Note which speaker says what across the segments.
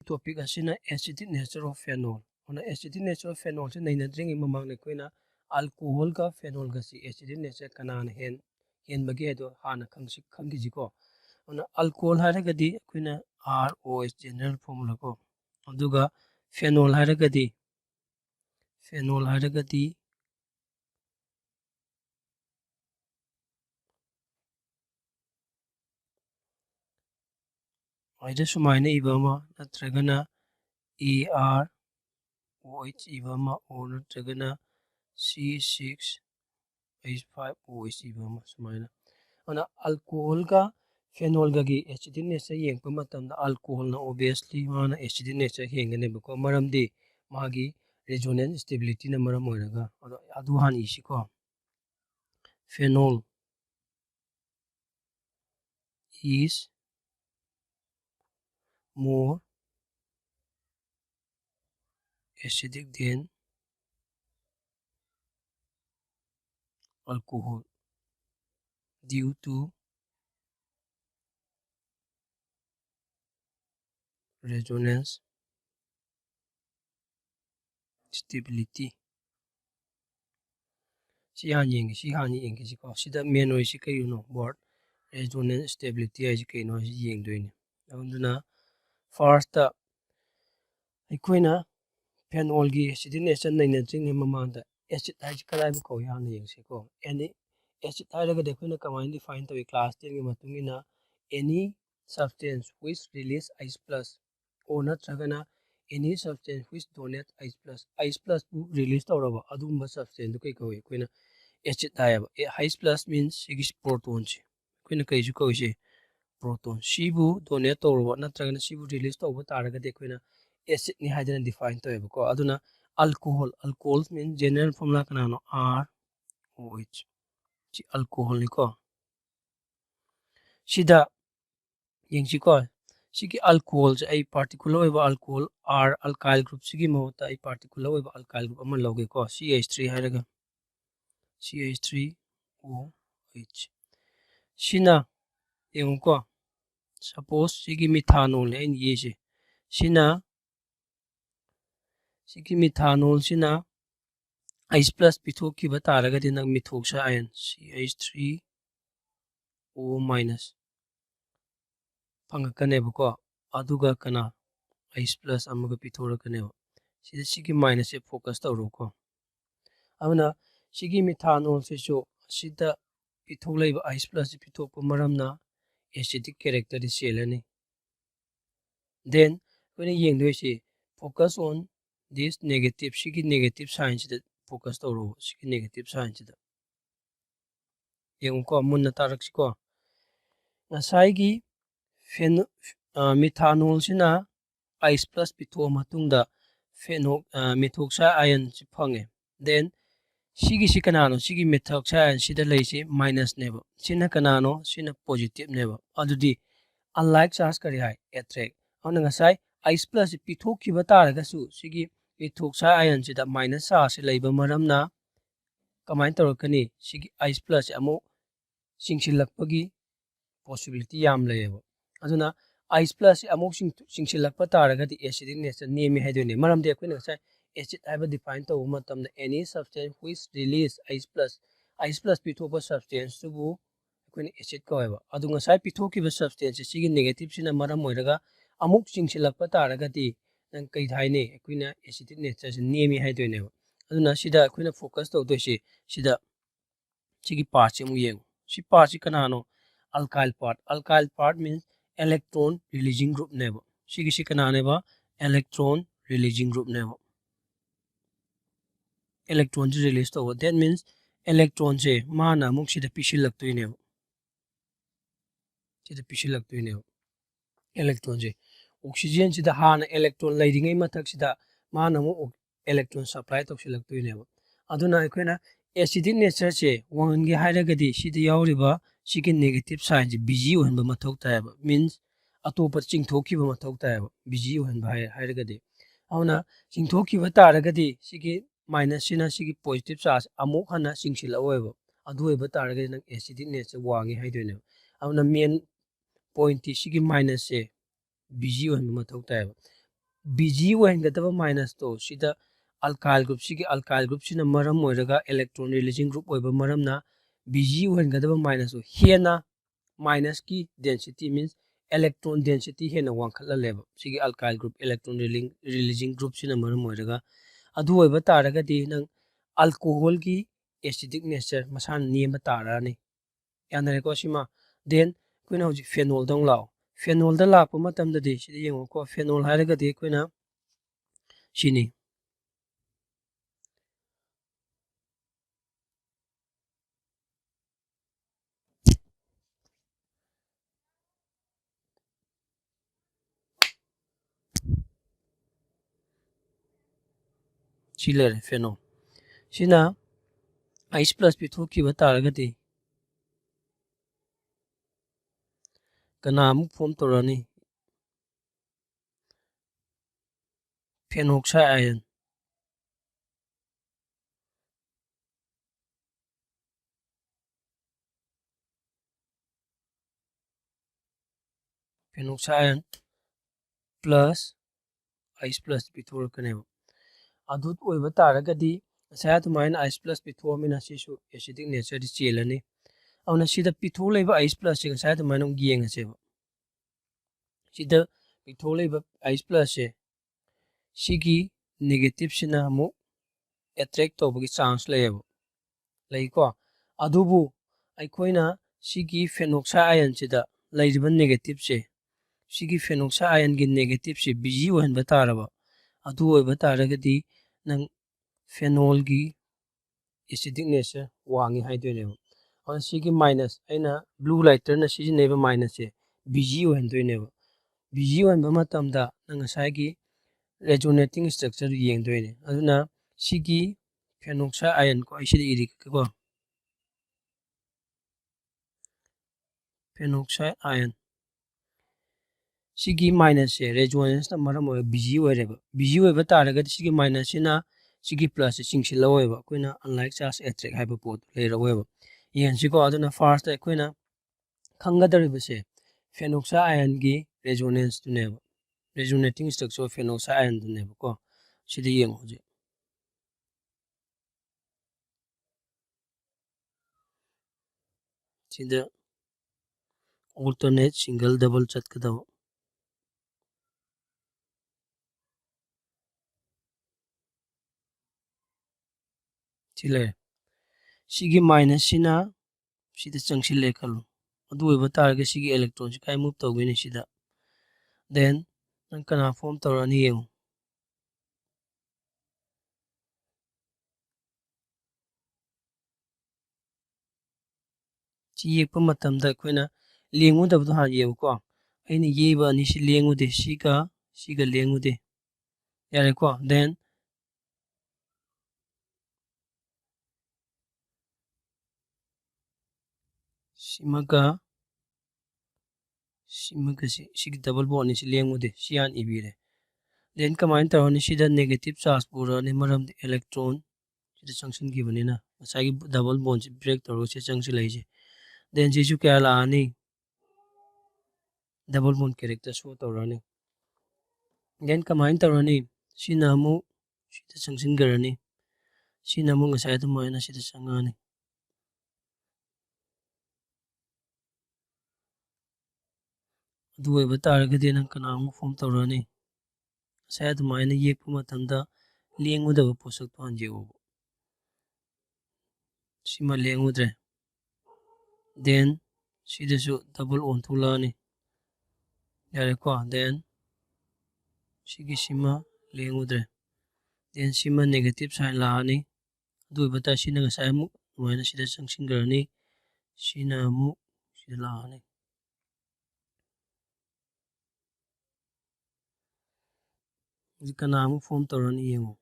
Speaker 1: topic asina acidic nature of phenol. Ona acidic nature of phenol se naina dringi mamang ne koina alcohol ka phenol ka si acidic nature kanan hen bagi do hana khanggi jiko. Ona alcohol haragadi koina ROH general formula ko. Aduga phenol haragadi aida sumaina ibama natragana EROH ibama or natragana C6H5OH ibama sumaina. Ona alcohol ka phenol ga gi acidic nature yeng pa matamda alcohol na obviously mana acidic nature hengane bako maramdi magi resonance stability na maram oiraga adu han isi ko phenol is more acidic than alcohol due to resonance stability. Si hani si ko sida main oi si kayo no board resonance stability ay kayo no si yeng doini. Aduna first aikoina phenol gi acidic nature naina dringi mamanda acid ay kalai bu ko yana yeng si ko any acid ay laga de koina kamai define to class 10 gi matungina any substance which release H plus or natragana any substance which donate H plus bu release tawraba adumba substance du kai ko koina acid ayaba H plus means sigis proton chi koina kai ju ko si proton sibu donate tawraba natragana sibu release tawba taraga de koina acid ni hydrogen define to ko aduna alcohol means general formula kanano ROH chi alcohol ni ko sida yengsi ko sigi alcohol je ai particular oiba alcohol R alkyl group sigi mohta ai particular oiba alkyl group ama loge ko CH3 haraga CH3OH sina yengu ko suppose sigi methanol ai ni je sina sigi methanol sina H plus pithok ki bataraga dinang methoxa ion CH3O minus pangakane ko aduga kana H plus amaga pithora kane sida sigi minus e focus tawro ko amna sigi methanol se so sida pithok laiba H plus pithok pa maramna acidic character is selani then when yeng do se focus on this negative sigi negative sign sida focus tawro sigi negative sign sida yeng ko munna tarak ko nasai gi methanol sina H plus pitho matungda phenol methoxa ion si phange then sigi kanano sigi methoxa ion sida leisi minus nebo sina kanano sina positive nebo adudi unlike charge kari hai attract awna ngasai H plus pitho ki bataraga su sigi methoxa ion sida minus charge si leiba maramna kamai tarakani sigi H plus amo singsilakpagi possibility yam leyebo aduna H plus amok singsilakpa taragadi acidic nature nemi haidone maramde akoina ngasai acid haiba define to matamda any substance which release H plus pithopa substance subu akoina acid ko haiba adu ngasai pithokiba substance sigi negative sina maram oiraga amok singsilakpa taragadi nang kai thaine akoina acidic nature se nemi haidone aduna sida akoina focus to doisi sida sigi part se mu yeng si part si kanano alkyl part means electron releasing group nebo sigi kanane ba electron releasing group nebo electron release to that means electron se mana muk sida pisilaktoy nebo electron se oxygen sida hana electron lairingai mathak sida mana mu electron supply toksilaktoy nebo aduna akoina acidic nature se wangi hairagadi sida yauriba sigi negative sign busy ohenba mathok tayaba means atopa chingthokiba mathok tayaba busy ohenba hairagadi awna chingthokiba taragadi sigi minus sina sigi positive charge amok hana singsil aweba adu oiba taragadi nang acidic nature wangi haidoine awna main point ti sigi minus se busy ohenba mathok tayaba BG ohengadaba minus to sida alkyl group sigi alkyl group sina maram oiraga electron releasing group oiba maramna BG ohengadaba minus to hena minus ki density means electron density hena wankhala leba sigi alkyl group electron releasing group sina maram oiraga adu oiba taraga di nang alcohol ki acidic nature masan niema tarani yanare ko sima then kuina hoji phenol dong lao phenol da lakpa matam da di sida yengo ko phenol haraga di kuina sini chilere phenol sina ice plus pithoki ba taraga di kana amuk form torani phenoxide ion phenoxide ion plus ice plus pithorakaneba adut oiba taraga di saya tumain ice plus pithomina sisu acidic nature di chelani awna sida pithol leba ice plus se saya tumain ong gienga seba sida pithol leba ice plus se sigi negative sina amu attract tobagi chance layeba laiko adubu aikoina sigi phenoxide ion sida layriba negative se sigi phenoxide ion gi negative se Bg ohenba taraba adu oiba taragadi nang phenol gi acidic nature wangi haidoineba on sigi minus aina blue lighter na sizineba minus se Bg ohendoineba Bg ohenba matamda nang asai resonating structure yengdoine aduna sigi phenoxide ion ko aisida irik ko phenoxide ion sigi minus se resonance na maram oy Bg oireba Bg oiba taraga sigi minus sina sigi plus se singsil oiba koina unlike charge attract haiba pot leira oiba yen siko aduna first koina khangadariba se phenoxide ion gi resonance tuneba resonating structure of phenoxide ion tuneba ko sida yeng hoje sida alternate single double chatkadaw chile sigi minus sina sida changsil lekhalu adu oiba targa sigi electron kai move tawini sida then nang kana form tawrani yeng chi yekpa matamda koina lengu dabdu ha yew ko aina yeba ani si lengu de siga lengu de yare ko then simaga sig double bond ni si lengu de sian ibire then kamain tawni sida negative charge pura ni maram electron sida changsin gibanina masagi double bond si break tawro si changsi laise then sisu kya la ani double bond character show tawrani then kamain tawrani sinamu sida changsin garani sinamu ngasai tumaina sida changani duwe bataragadi nang kanang form tawrani saya tumaina yekpa matamda lengudaba posak tuhan jewo sima lengudre then sidasu double on thulani yare ko then sigi sima lengudre then sima negative sign laani duwe bata sina ngasai mu tumaina sida changsingarani sina mu sida laani kanang form tawrani yengo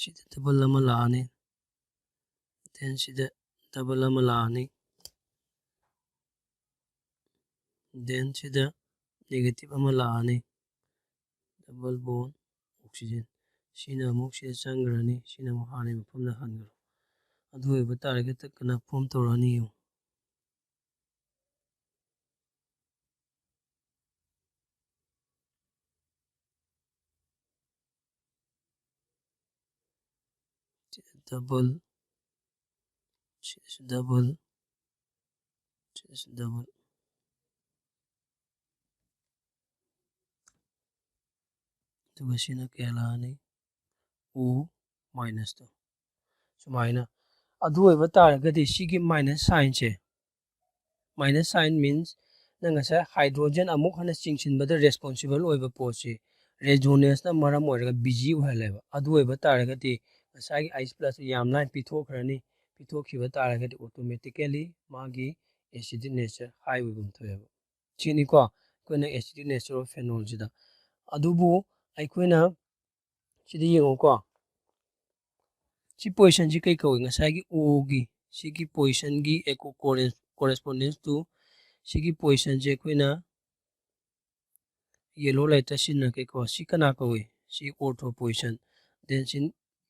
Speaker 1: sida double lama laani then sida double lama laani then sida negative ama laani double bond oxygen sina amuk sida changrani sina amuk hani mafamda hangaro ꯑꯗꯨ ꯑꯣꯏꯕ ꯇꯥꯔꯒꯗꯤ ꯀꯅꯥ form ꯇꯧꯔꯛꯑꯅꯤ ꯌꯦꯡꯉꯨ double double double ꯑꯗꯨꯒ ꯁꯤꯅ ꯀꯌꯥ ꯂꯥꯛꯑꯅꯤ U minus ꯇꯣ ꯁꯨꯃꯥꯏꯅ ꯑꯗꯨ ꯑꯣꯏꯕ ꯇꯥꯔꯒꯗꯤ ꯁꯤꯒꯤ minus ꯁꯥꯏꯟꯁꯦ minus sign means na ngasa hydrogen amuk hana chingchinbada responsible oiba pochi resonance na maram oiraga busy oileba adu oiba taragati ngasai H+ yam line pitokhrani pitokhiba taragati automatically magi acidic nature high oibum thoyeba chini ko koina acidic nature of phenol jida adubu aikoina chidi yengo ko chi position ji kai ko ngasai gi O gi sigi position gi eco correspondence to sigi position je koina yellow light sin na ke ko si kana ko we si ortho position then sin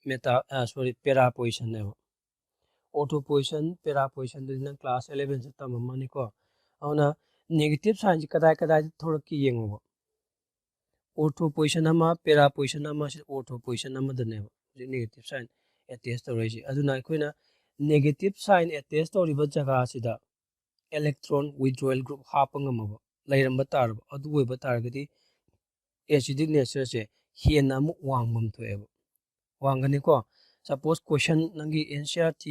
Speaker 1: meta sorry para position ne ortho position para position du na class 11 se tam mani ko auna negative sign kadai kadai thora ki yengo ortho position ama para position ama si ortho position ama da ne negative sign attach to rai aduna koina negative sign attach to riba jaga sida electron withdrawal group hapangama lairamba tarba adu oiba targadi acidic nature se hiena mu wangbam thoeba wangani ko suppose question nangi NCERT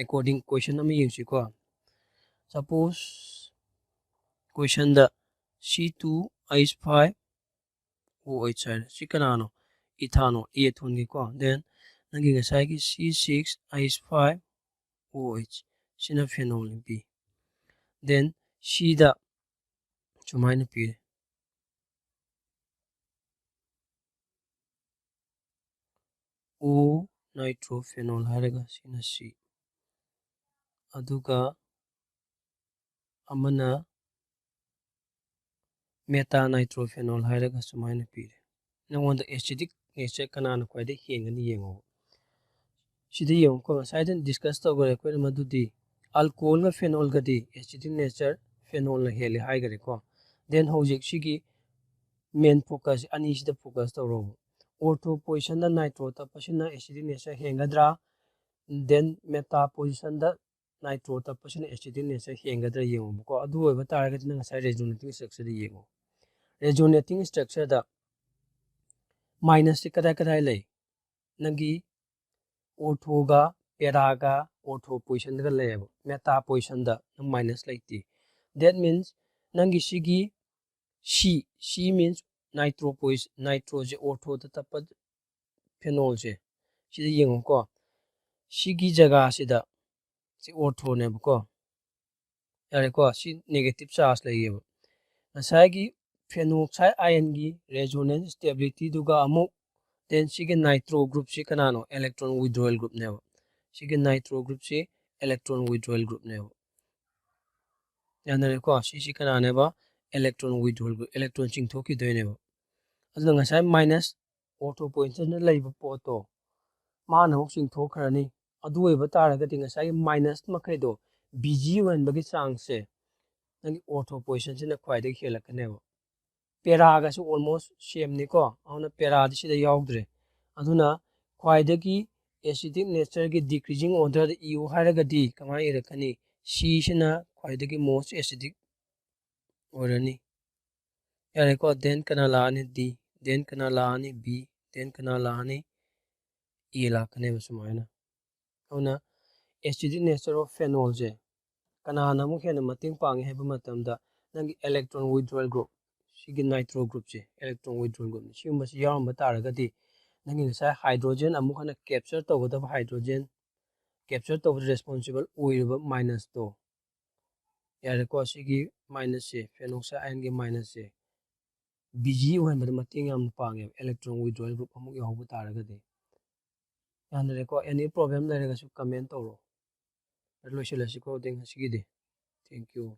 Speaker 1: according question ami yingsi ko suppose question da C2H5OH si kanano ethano ethone gi ko then nangi ngasai gi C6H5OH sina phenol bi then C da sumaina pi O nitrophenol haraga sina C aduga amana meta nitrophenol haraga sumaina pi nangonda acidic nature kanana kwaide hengani yengo sidi yengo ko saiden discuss togore ko madudi alcohol ga phenol ga di acidic nature phenol na heli haigare ko then hojik sigi main focus ani sida focus toro ortho position da nitro ta pasina acidic nature hengadra then meta position da nitro ta pasina acidic nature hengadra yengo ko adu oiba taragati na sai resonating structure di yengo resonating structure da minus ti kadai kadai lay nangi ortho ga para ga ortho position ga lay meta position da minus laiti that means nangi sigi C means nitro position nitro je ortho da tapad phenol je sida yengo ko sigi jaga sida si ortho ne ko yare ko si negative charge layeba nasagi phenoxide ion gi resonance stability duga amuk then sige nitro group si kanano electron withdrawal group ne sige nitro group si electron withdrawal group ne yanare ko si kanane ba electron withdrawal group electron chingthoki doine ba adu ngasai minus ortho position na laiba poto mana hok chingthokhrani adu oiba taragati ngasai minus makhaido busy wenbagi changse nangi ortho position sina khwaide helakane para ga su almost same ni ko auna para di sida yaudre aduna khwaidagi acidic nature gi decreasing order u haraga di kamai irakani C sina khwaidagi most acidic orani yare ko then kana laani D then kana laani B then kana laani E la kane sumaina auna acidic nature of phenol je kana namu hena mating pangi heba matamda nangi electron withdrawal group sigi nitro group je electron withdrawal group sigma si yaramba taragati nangi ngasai hydrogen amuk hana capture tawada hydrogen capture tawada responsible oiriba minus to yare ko sigi minus se phenoxide ion ge minus se Bg ohenbada mating yam pangi electron withdrawal group amuk yawba taragati yanare ko any problem laraga su comment tawro loisilasi ko ding sigide thank you